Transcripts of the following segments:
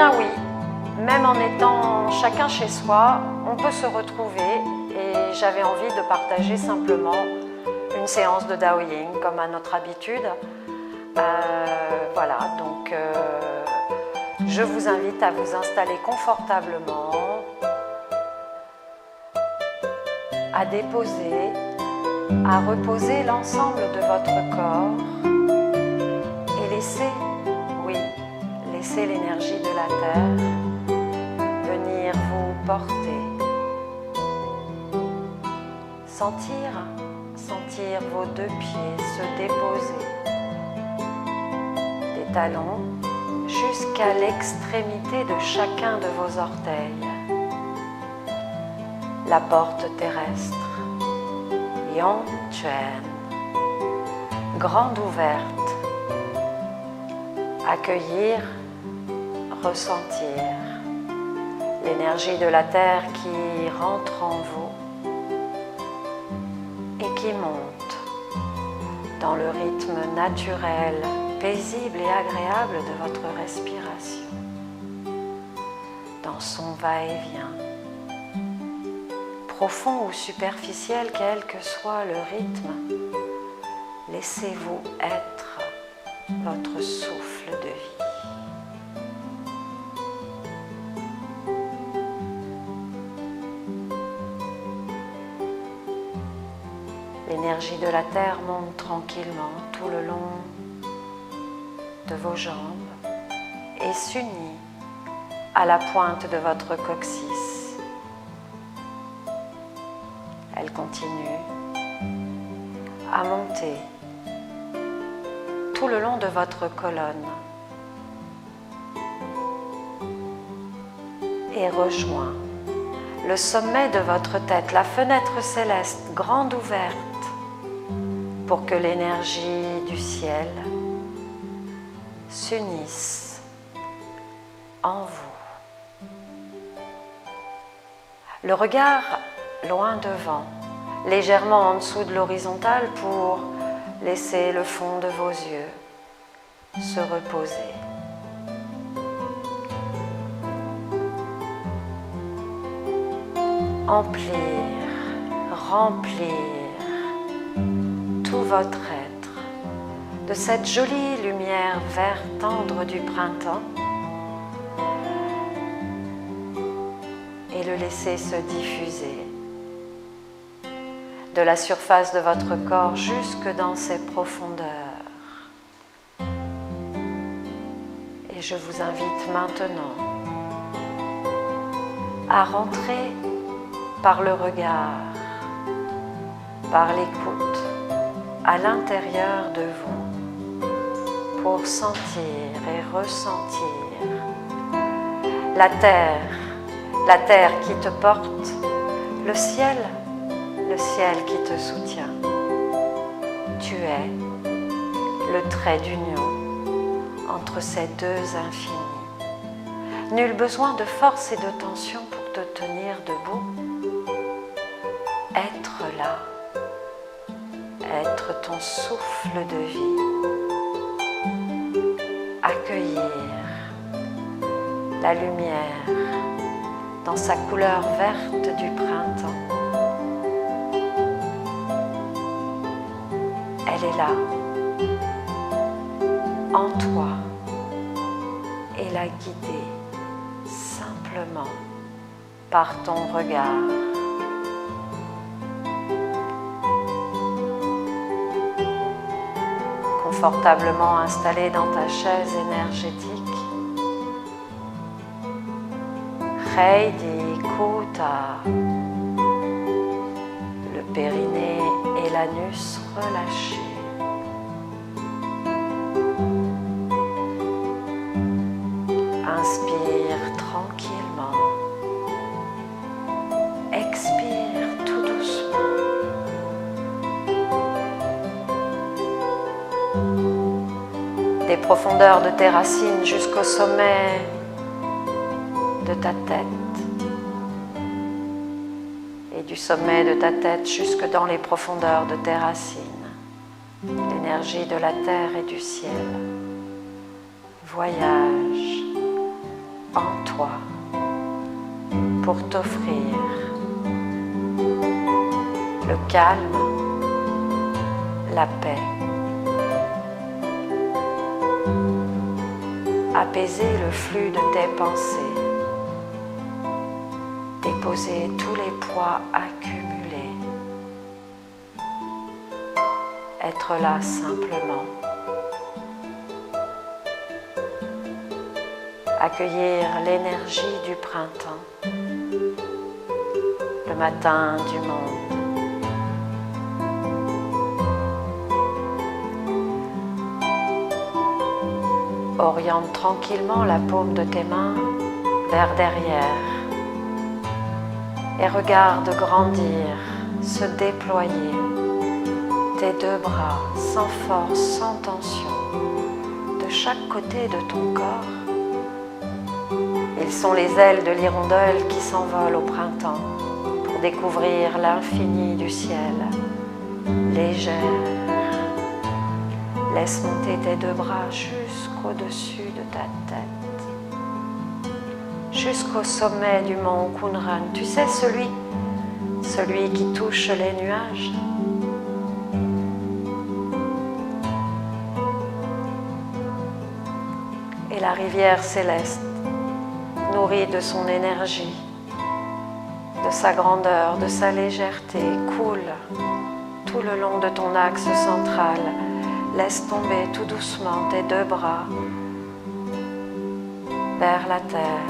bien oui, même en étant chacun chez soi, on peut se retrouver et j'avais envie de partager simplement une séance de Daoying comme à notre habitude. Voilà, donc je vous invite à vous installer confortablement, à déposer, à reposer l'ensemble de votre corps et laisser l'énergie de la terre venir vous porter. Sentir vos deux pieds se déposer des talons jusqu'à l'extrémité de chacun de vos orteils. La porte terrestre, Yongquan, grande ouverte, accueillir, ressentir l'énergie de la terre qui rentre en vous et qui monte dans le rythme naturel, paisible et agréable de votre respiration, dans son va-et-vient, profond ou superficiel, quel que soit le rythme, laissez-vous être votre souffle de vie. L'énergie de la terre monte tranquillement tout le long de vos jambes et s'unit à la pointe de votre coccyx. Elle continue à monter tout le long de votre colonne et rejoint le sommet de votre tête, la fenêtre céleste grande ouverte pour que l'énergie du ciel s'unisse en vous. Le regard loin devant, légèrement en dessous de l'horizontale pour laisser le fond de vos yeux se reposer. Remplir tout votre être de cette jolie lumière vert tendre du printemps et le laisser se diffuser de la surface de votre corps jusque dans ses profondeurs. Et je vous invite maintenant à rentrer par le regard, par l'écoute, à l'intérieur de vous, pour sentir et ressentir la terre qui te porte, le ciel qui te soutient. Tu es le trait d'union entre ces deux infinis. Nul besoin de force et de tension pour te tenir debout. Être là, être ton souffle de vie, accueillir la lumière dans sa couleur verte du printemps. Elle est là, en toi, et la guider simplement par ton regard. Confortablement installé dans ta chaise énergétique, Heidi Kota, le périnée et l'anus relâchés. Inspire tranquillement, expire tout doucement. Des profondeurs de tes racines jusqu'au sommet de ta tête et du sommet de ta tête jusque dans les profondeurs de tes racines. L'énergie de la terre et du ciel voyage en toi pour t'offrir le calme, la paix, apaiser le flux de tes pensées, déposer tous les poids accumulés, être là simplement, accueillir l'énergie du printemps, le matin du monde. Oriente tranquillement la paume de tes mains vers derrière et regarde grandir, se déployer tes deux bras sans force, sans tension, de chaque côté de ton corps. Ils sont les ailes de l'hirondelle qui s'envolent au printemps pour découvrir l'infini du ciel, légère. Laisse monter tes deux bras jusqu'au-dessus de ta tête, jusqu'au sommet du mont Kunran. Tu sais, celui qui touche les nuages. Et la rivière céleste, nourrie de son énergie, de sa grandeur, de sa légèreté, coule tout le long de ton axe central. Laisse tomber tout doucement tes deux bras vers la terre,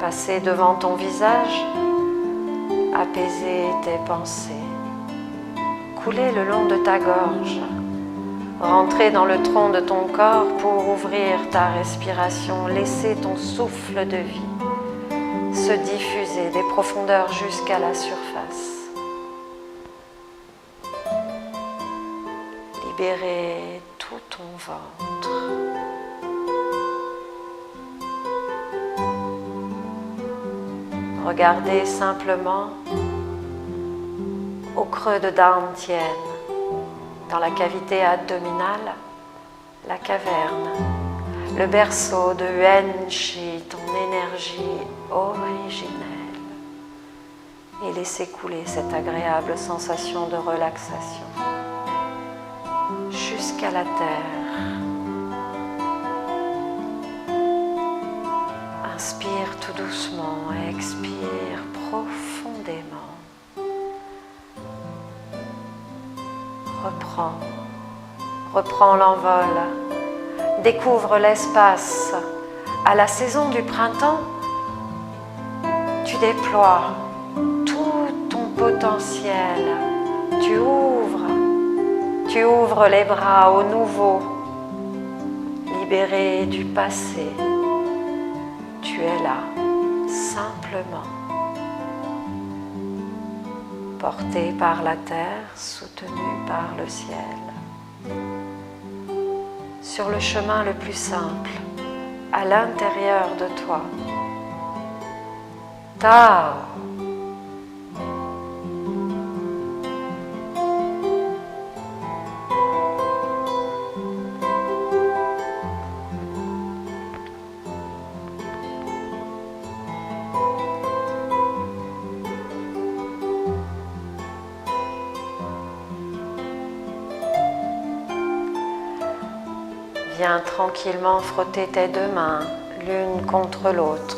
passer devant ton visage, apaiser tes pensées, couler le long de ta gorge, rentrer dans le tronc de ton corps pour ouvrir ta respiration, laisser ton souffle de vie se diffuser des profondeurs jusqu'à la surface. Libérer tout ton ventre. Regardez simplement au creux de Dantian, dans la cavité abdominale, la caverne, le berceau de Yuan-Chi, ton énergie originelle, et laissez couler cette agréable sensation de relaxation jusqu'à la terre. Inspire tout doucement et expire profondément. Reprends l'envol. Découvre l'espace. À la saison du printemps, tu déploies tout ton potentiel. Tu ouvres les bras au nouveau, libéré du passé. Tu es là, simplement, porté par la terre, soutenu par le ciel. Sur le chemin le plus simple, à l'intérieur de toi. Tao. Viens tranquillement frotter tes deux mains l'une contre l'autre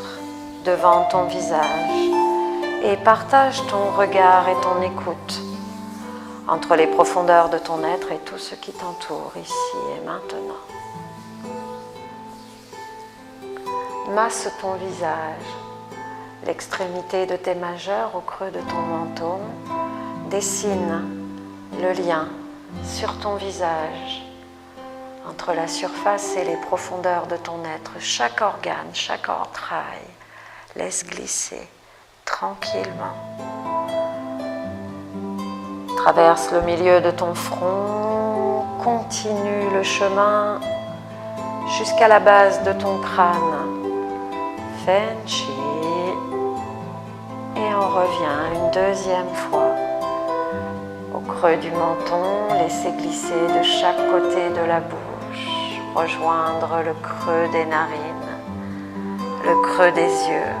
devant ton visage et partage ton regard et ton écoute entre les profondeurs de ton être et tout ce qui t'entoure ici et maintenant. Masse ton visage, l'extrémité de tes majeurs au creux de ton menton, dessine le lien sur ton visage entre la surface et les profondeurs de ton être. Chaque organe, chaque entraille, laisse glisser tranquillement. Traverse le milieu de ton front, continue le chemin jusqu'à la base de ton crâne. Fen Chi. Et on revient une deuxième fois. Au creux du menton, laissez glisser de chaque côté de la bouche. Rejoindre le creux des narines, le creux des yeux.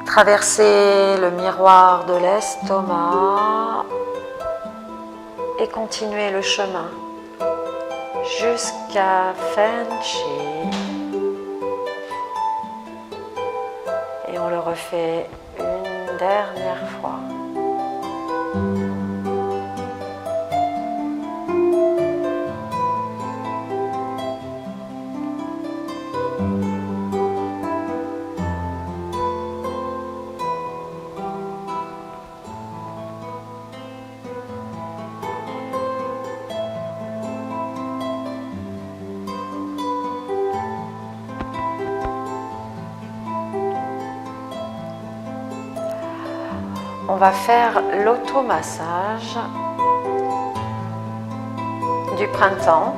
Traversez le miroir de l'estomac et continuez le chemin jusqu'à Fan Chi. Et on le refait une dernière fois. On va faire l'automassage du printemps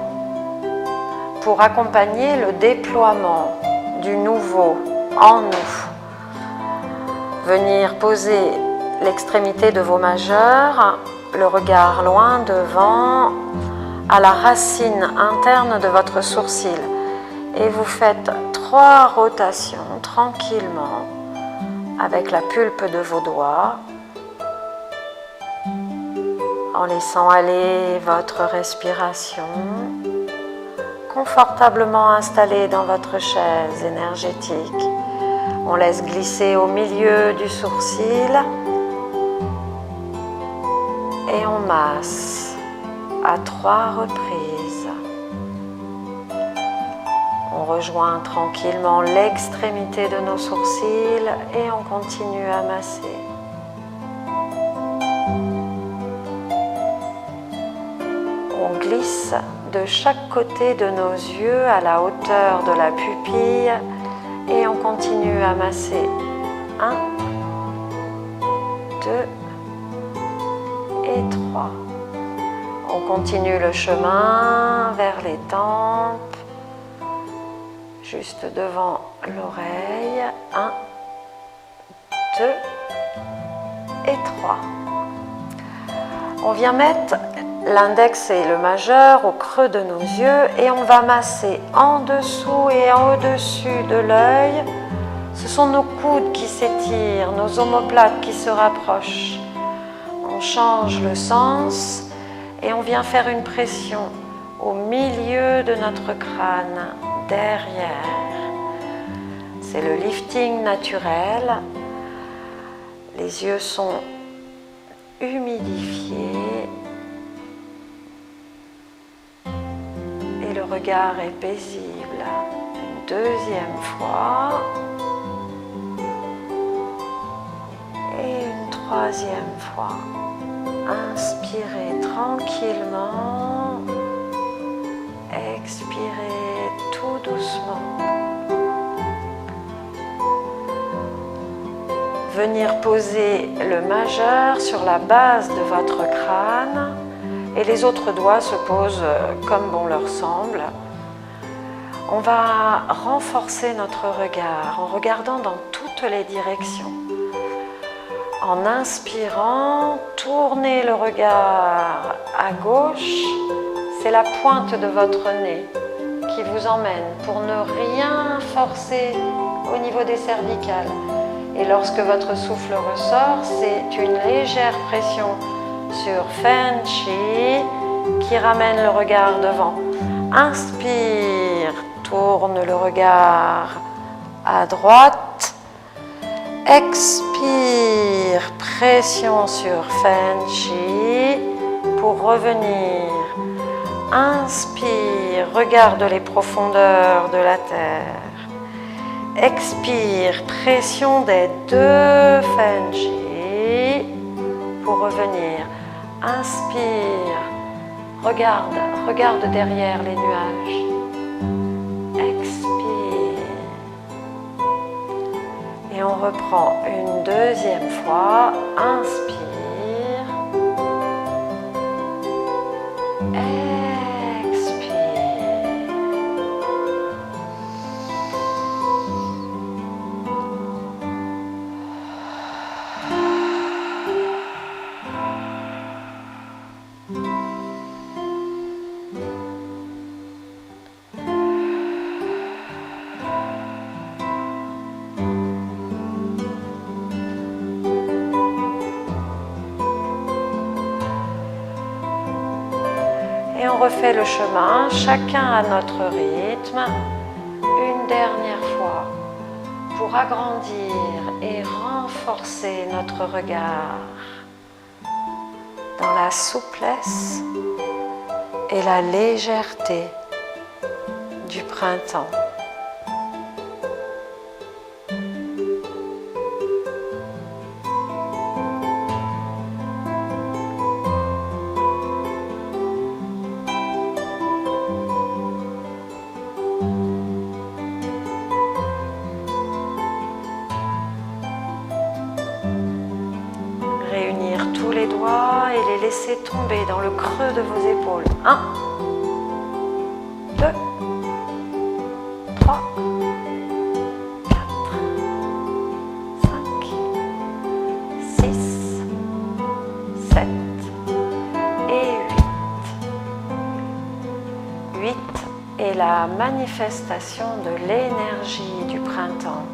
pour accompagner le déploiement du nouveau en nous. Venir poser l'extrémité de vos majeurs, le regard loin devant, à la racine interne de votre sourcil. Et vous faites 3 rotations tranquillement avec la pulpe de vos doigts, en laissant aller votre respiration, confortablement installée dans votre chaise énergétique. On laisse glisser au milieu du sourcil et on masse à 3 reprises. On rejoint tranquillement l'extrémité de nos sourcils et on continue à masser. On glisse de chaque côté de nos yeux à la hauteur de la pupille et on continue à masser. 1, 2 et 3. On continue le chemin vers les tempes, juste devant l'oreille. 1, 2 et 3. On vient mettre l'index et le majeur au creux de nos yeux et on va masser en dessous et au-dessus de l'œil. Ce sont nos coudes qui s'étirent, nos omoplates qui se rapprochent. On change le sens et on vient faire une pression au milieu de notre crâne, derrière. C'est le lifting naturel. Les yeux sont humidifiés. Et le regard est paisible. Une deuxième fois. Et une troisième fois. Inspirez tranquillement. Expirez tout doucement. Venir poser le majeur sur la base de votre crâne. Et les autres doigts se posent comme bon leur semble. On va renforcer notre regard en regardant dans toutes les directions. En inspirant, tournez le regard à gauche. C'est la pointe de votre nez qui vous emmène pour ne rien forcer au niveau des cervicales. Et lorsque votre souffle ressort, c'est une légère pression sur Fan Chi qui ramène le regard devant. Inspire, tourne le regard à droite. Expire, pression sur Fan Chi pour revenir. Inspire, regarde les profondeurs de la terre. Expire, pression des 2 Fan Chi pour revenir. Inspire, regarde derrière les nuages. Expire. Et on reprend une deuxième fois. Inspire. refait le chemin, chacun à notre rythme, une dernière fois, pour agrandir et renforcer notre regard dans la souplesse et la légèreté du printemps. Réunir tous les doigts et les laisser tomber dans le creux de vos épaules. 1, 2, 3, 4, 5, 6, 7 et 8. 8 est la manifestation de l'énergie du printemps.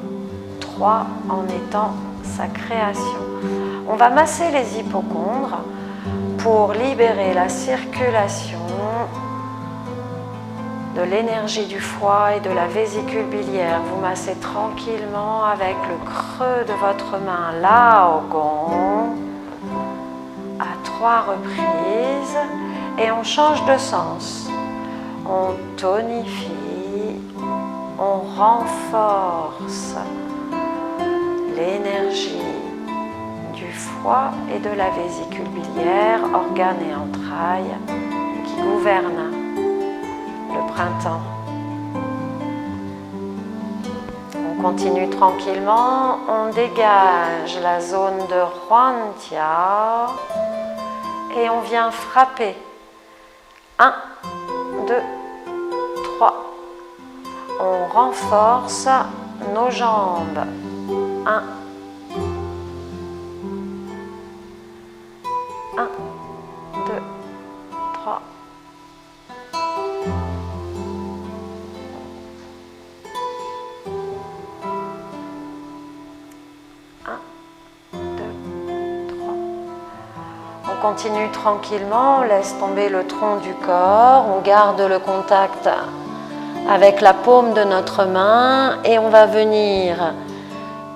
3 en étant sa création. On va masser les hypocondres pour libérer la circulation de l'énergie du foie et de la vésicule biliaire. Vous massez tranquillement avec le creux de votre main Laogon à 3 reprises et on change de sens. On tonifie, on renforce l'énergie du foie et de la vésicule biliaire, organes et entrailles qui gouvernent le printemps. On continue tranquillement, on dégage la zone de Huantia et on vient frapper. 1, 2, 3. On renforce nos jambes. 1, 1, 2, 3. On continue tranquillement, on laisse tomber le tronc du corps, on garde le contact avec la paume de notre main et on va venir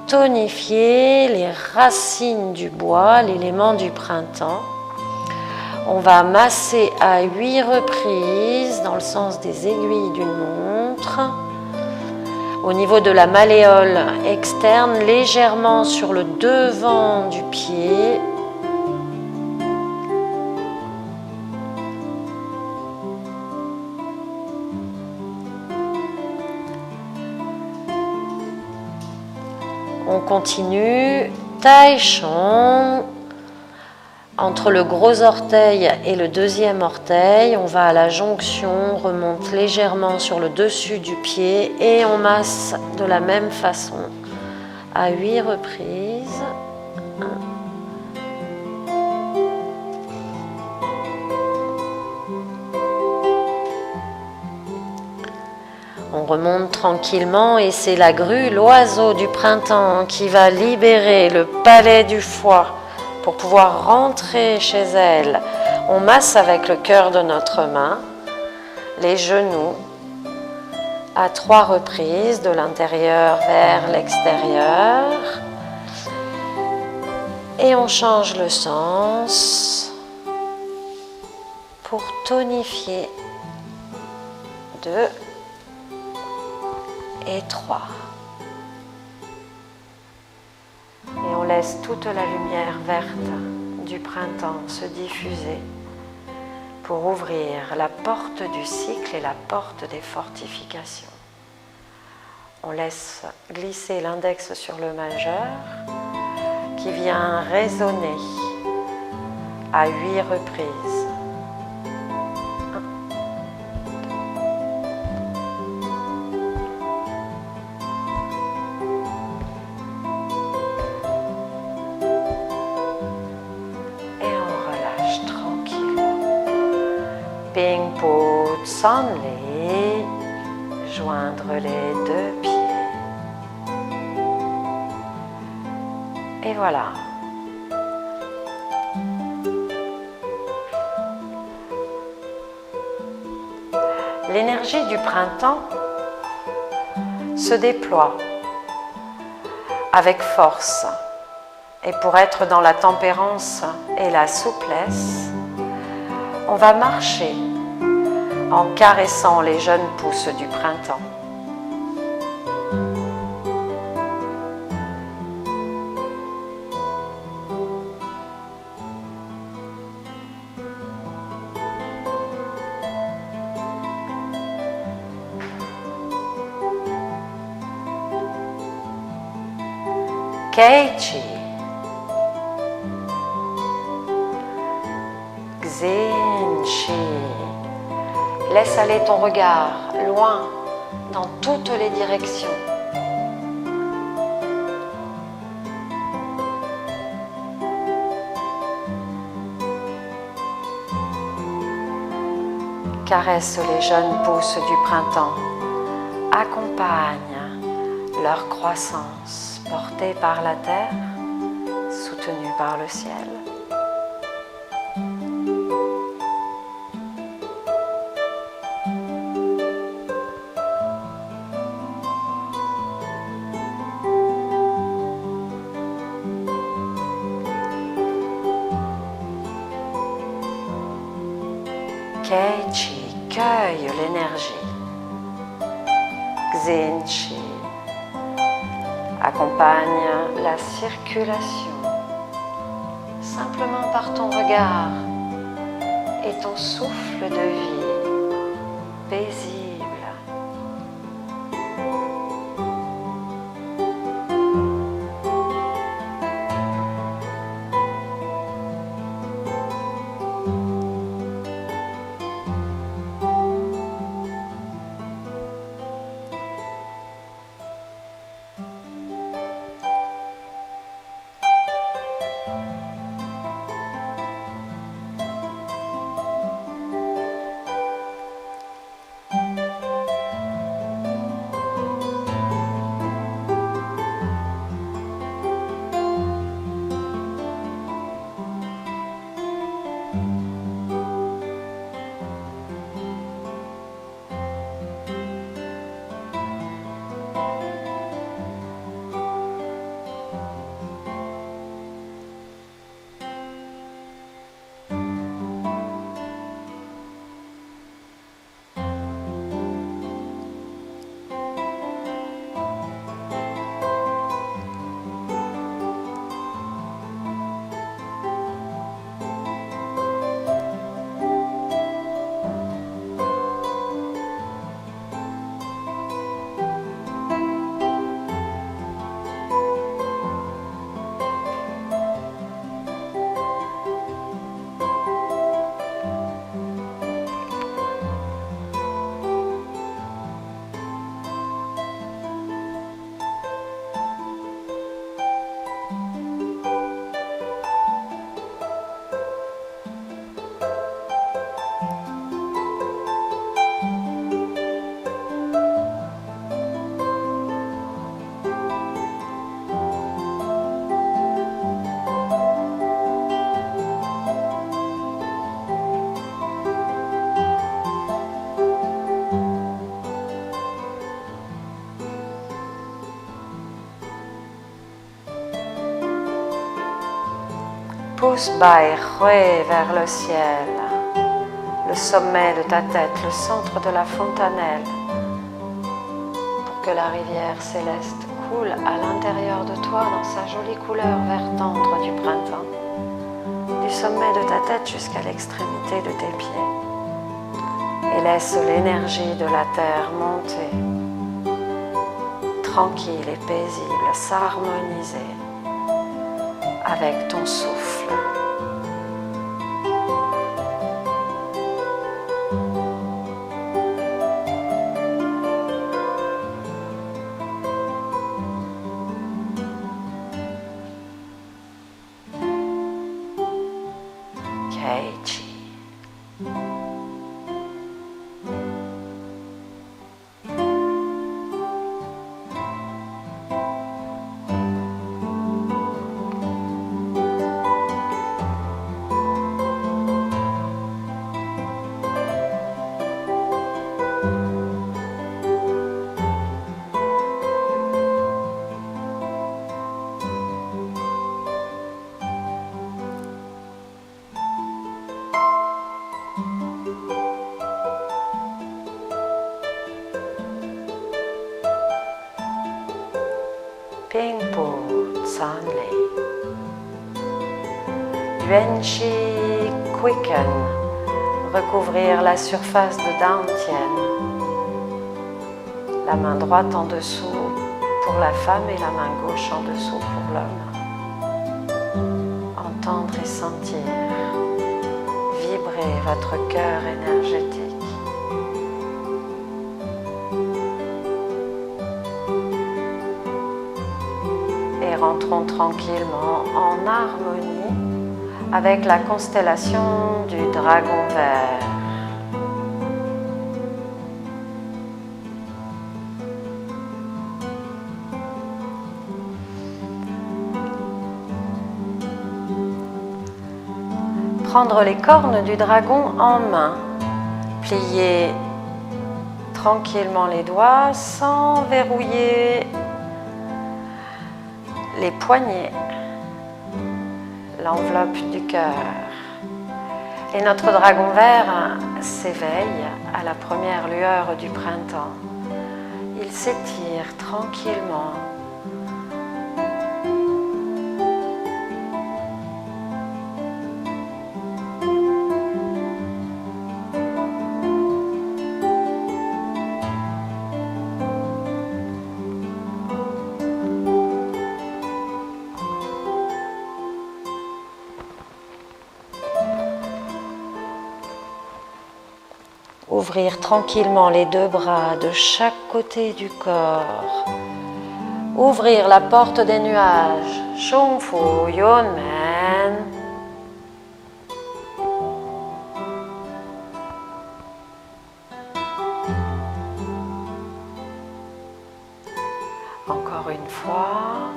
tonifier les racines du bois, l'élément du printemps. On va masser à 8 reprises dans le sens des aiguilles d'une montre. Au niveau de la malléole externe, légèrement sur le devant du pied. On continue, Tai Chong, entre le gros orteil et le deuxième orteil, on va à la jonction, on remonte légèrement sur le dessus du pied et on masse de la même façon à 8 reprises. 1. On remonte tranquillement et c'est la grue, l'oiseau du printemps qui va libérer le palais du foie pour pouvoir rentrer chez elle. On masse avec le cœur de notre main les genoux à 3 reprises de l'intérieur vers l'extérieur et on change le sens pour tonifier 2 et 3. Et on laisse toute la lumière verte du printemps se diffuser pour ouvrir la porte du cycle et la porte des fortifications. On laisse glisser l'index sur le majeur qui vient résonner à 8 reprises. Ping Pu Tson Li, joindre les 2 pieds. Et voilà. l'énergie du printemps se déploie avec force. Et pour être dans la tempérance et la souplesse, on va marcher en caressant les jeunes pousses du printemps. Keichi, Zenshi. Laisse aller ton regard loin dans toutes les directions. Caresse les jeunes pousses du printemps. Accompagne leur croissance portée par la terre, soutenue par le ciel. Keichi cueille l'énergie. Zenshi accompagne la circulation simplement par ton regard et ton souffle de vie paisible. Pousse Bai Rui vers le ciel, le sommet de ta tête, le centre de la fontanelle, pour que la rivière céleste coule à l'intérieur de toi dans sa jolie couleur vert tendre du printemps, du sommet de ta tête jusqu'à l'extrémité de tes pieds, et laisse l'énergie de la terre monter, tranquille et paisible, s'harmoniser avec ton souffle. Keichi. Yuan-Chi Quicken, recouvrir la surface de Dantian. La main droite en dessous pour la femme et la main gauche en dessous pour l'homme. Entendre et sentir vibrer votre cœur énergétique. Et rentrons tranquillement en harmonie avec la constellation du dragon vert. Prendre les cornes du dragon en main, plier tranquillement les doigts sans verrouiller les poignets, l'enveloppe du cœur. Et notre dragon vert s'éveille à la première lueur du printemps. Il s'étire tranquillement. Ouvrir tranquillement les deux bras de chaque côté du corps. Ouvrir la porte des nuages. Shung Fu Yuan Men. Encore une fois.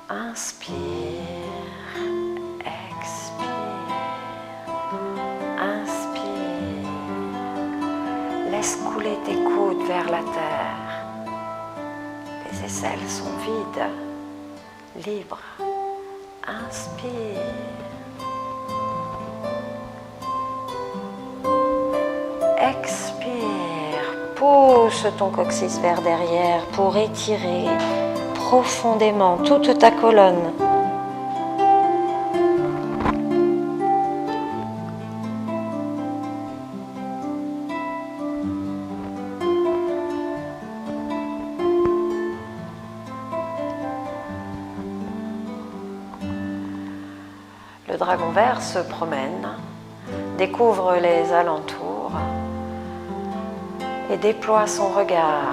Inspire. Laisse couler tes coudes vers la terre. Les aisselles sont vides, libres. Inspire. Expire. Pousse ton coccyx vers derrière pour étirer profondément toute ta colonne. Le dragon vert se promène, découvre les alentours et déploie son regard.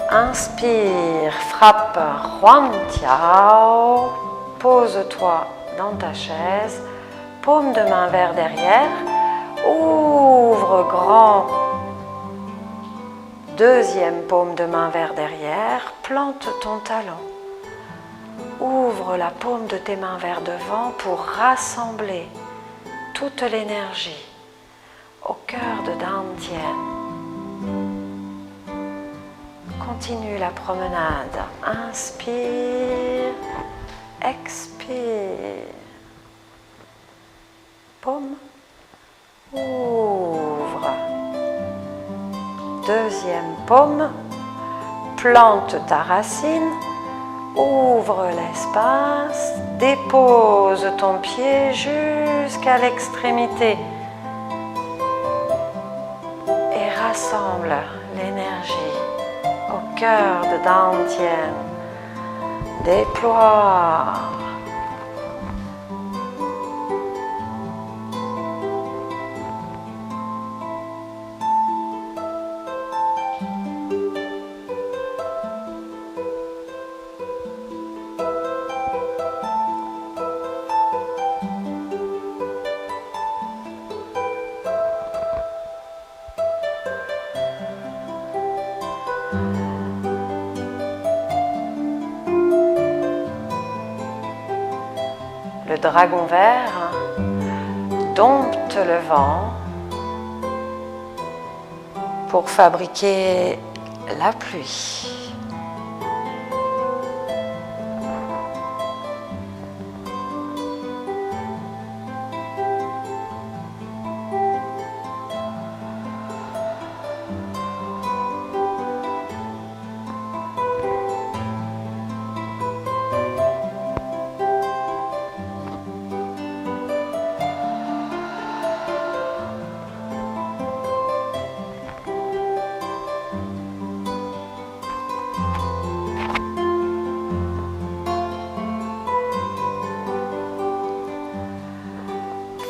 Inspire, frappe Huan Tiao, pose-toi dans ta chaise, paume de main vers derrière, ouvre grand, deuxième paume de main vers derrière, plante ton talon, ouvre la paume de tes mains vers devant pour rassembler toute l'énergie au cœur de Dantian. Continue la promenade. Inspire, expire. Paume, ouvre. Deuxième paume, plante ta racine, ouvre l'espace, dépose ton pied jusqu'à l'extrémité et rassemble l'énergie au cœur de Dantian. Déploie. Le dragon vert dompte le vent pour fabriquer la pluie.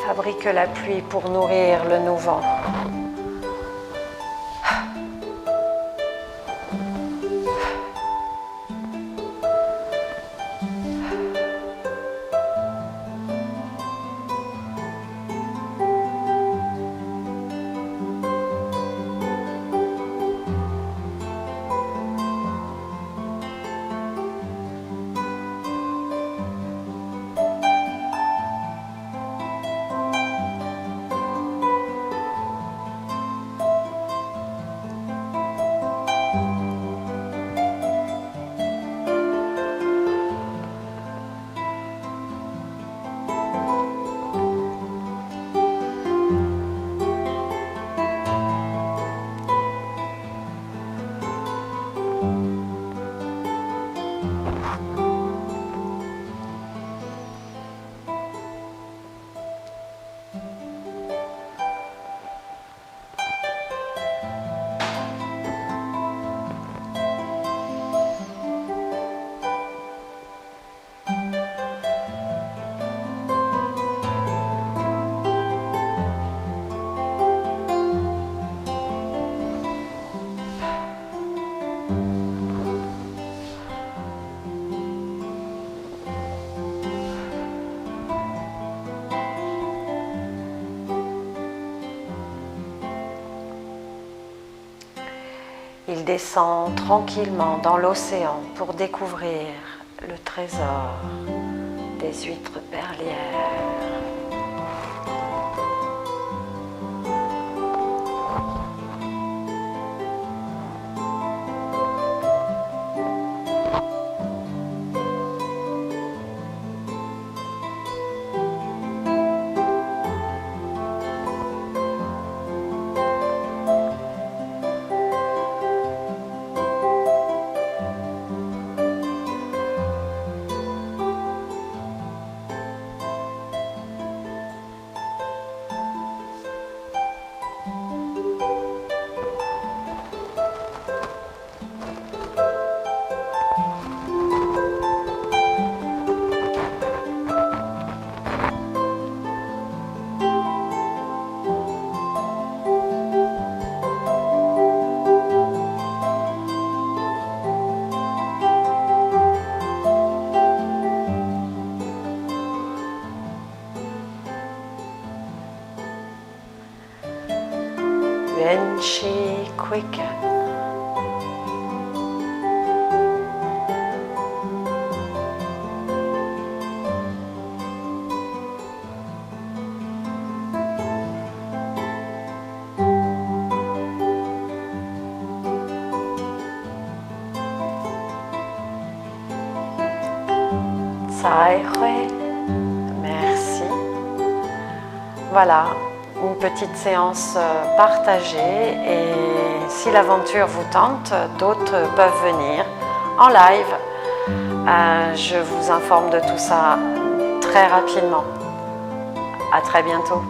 Fabrique la pluie pour nourrir le nouveau vent. Il descend tranquillement dans l'océan pour découvrir le trésor des huîtres perlières. When she quickens, merci. Voilà, une petite séance partagée et si l'aventure vous tente, d'autres peuvent venir en live. Je vous informe de tout ça très rapidement. À très bientôt.